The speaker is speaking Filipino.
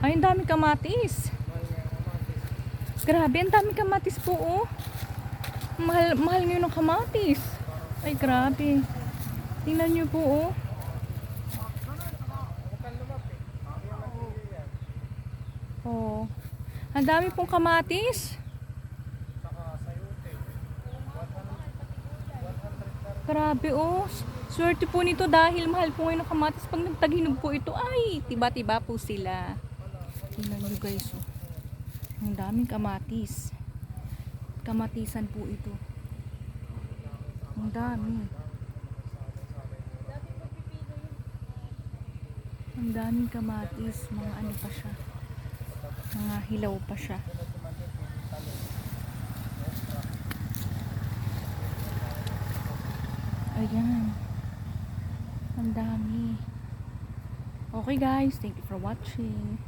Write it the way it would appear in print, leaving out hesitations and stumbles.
Ay, ang dami kamatis. Grabe, ang dami kamatis po, oh. Mahal, mahal ngayon ng kamatis. Ay, grabe. Tingnan nyo po, oh. Oh. Ang dami pong kamatis. Grabe, oh. Swerte po nito dahil mahal po ngayon ng kamatis. Pag nagtaghinog po ito, ay, tiba-tiba po sila. Tingnan nyo, guys, oh. Ang daming kamatis. Kamatisan po ito. Ang dami. Ang daming kamatis. Mga ano pa siya. Mga hilaw pa siya. Ayan. Ang dami. Okay guys, thank you for watching.